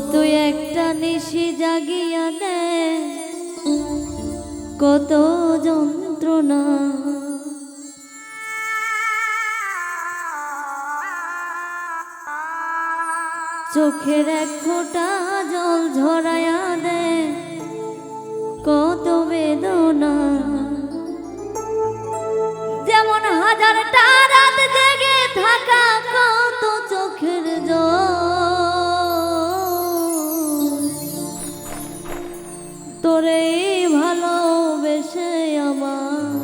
তুই একটা নিশি জাগিয়া দে কত যন্ত্রণা, চোখের এক ফোঁটা জল ঝরাইয়া দে কত বেদনা। যেমন হাজারটা রাত জেগে থাকা কত চোখের জল, তোরে ভালোবেসে আমার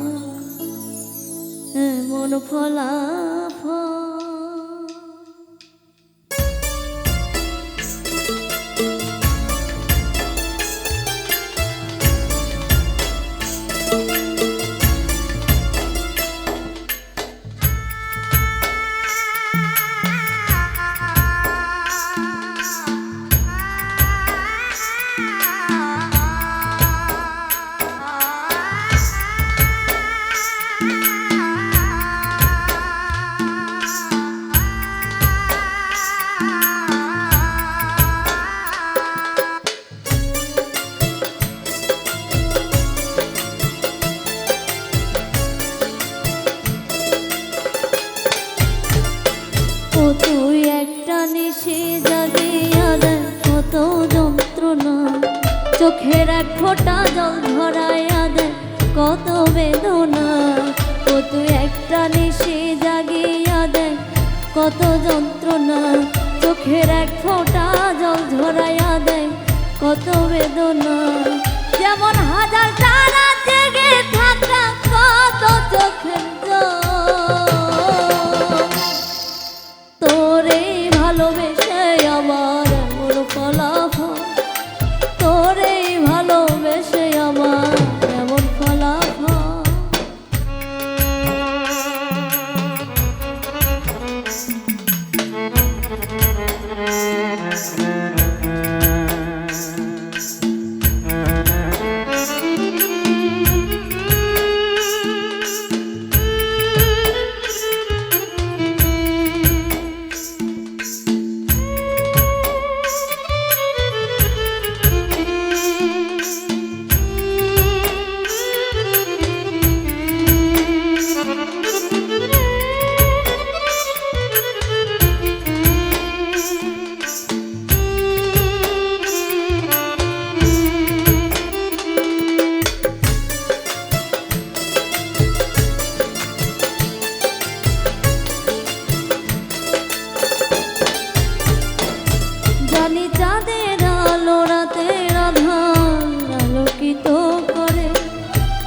এমন ফলাফল। তুই একটা নিশি জাগিয়া দে কত যন্ত্রণা, চোখের এক ফোঁটা জল ঝরাইয়া দে কত বেদনা। ও তুই একটা নিশি জাগিয়া দে কত যন্ত্রণা, চোখের এক ফোঁটা জল ঝরাইয়া দে কত বেদনা। যেমন হাজার তারা জেগে থাকা কত চোখের জল, তোরে ভালোবেসে আমার এমন ফলাফল, তোরে ভালোবেসে আমার এমন ফলাফল। জানি চাঁদের আলো রাতের আধার আলোকিত করে,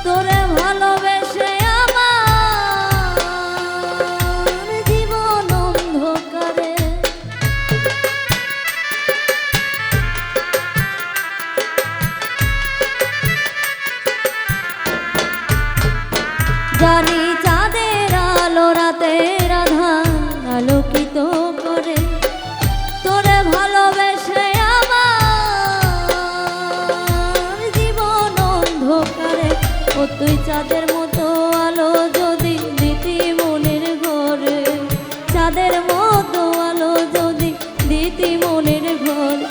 তোরে ভালোবেসে আমার জীবন অন্ধকারে। জানি চাঁদের আলো রাতের আধার আলোকিত করে, তোরে ভালোবেসে আমার জীবন অন্ধকারে। ও তুই চাঁদের মতো আলো যদি দিতি মনের ঘরে, চাঁদের মতো আলো যদি দিতি মনের ঘরে,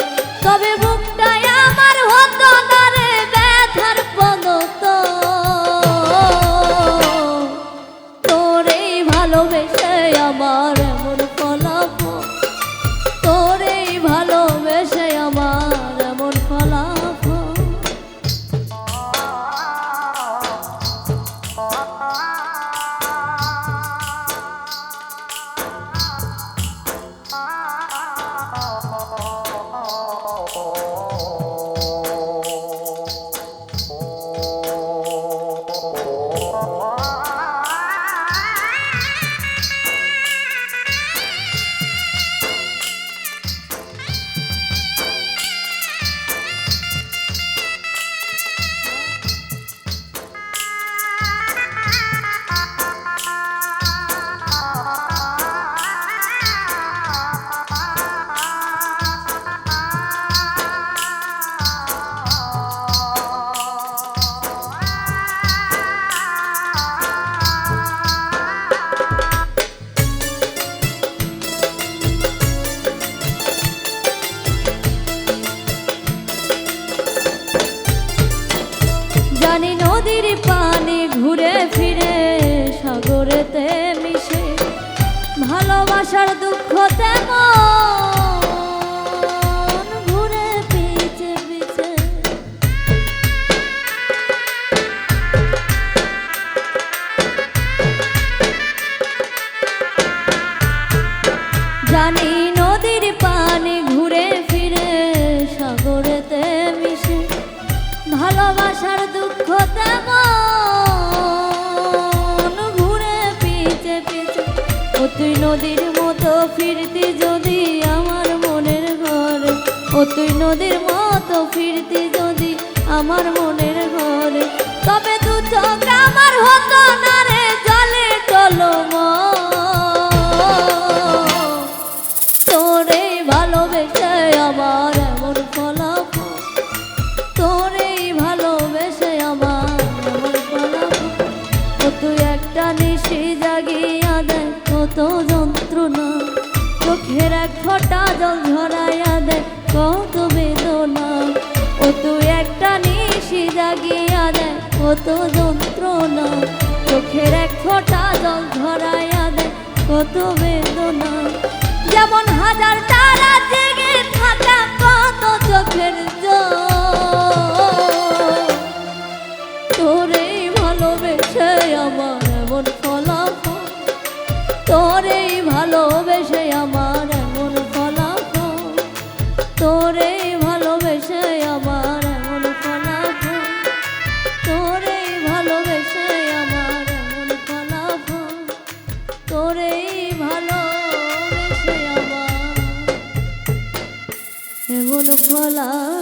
তবে বুকটাই আমার হতো না রে ব্যথার পদত। ভালোবাসার দুঃখ তেমন ঘুরে পিছে পিছে জানি নদীর পানি ঘুরে ফিরে সাগরেতে মিশে ভালোবাসার দুঃখ তেমন ঘুরে পিছে পিছে ও তুই নদীর মতো ফিরতি যদি আমার মনের ঘরে ও তুই নদীর মতো ফিরতি যদি আমার মনের ঘরে তবে দু চোখ আমার হতো না রে জলে টলম তোরে ভালোবেসে আমার এমন ফলাফল তোরে ভালোবেসে আমার এমন ফলাফল ও তুই একটা নিশি জাগিয়া দেয় কত যন্ত্রণা চোখের এক ফোঁটা জল ঝরাইয়া দেয় কত বেদনা ও তুই একটা নিশি জাগিয়া দেয় কত যন্ত্রণা চোখের এক ফোঁটা জল ঝরাইয়া দেয় কত বেদনা যেমন হাজার তারা জেগে থাকা কত চোখের জল তোরে ভালোবেসে আমার এমন ফলাফল তোরে ভালোবেসে আমার এমন ফলাফল তোরে ভালোবেসে আমার এমন ফলাফল তোরে ভালোবেসে আমার এমন ফলাফল তোরে ভালোবেসে আমার এমন ফলাফল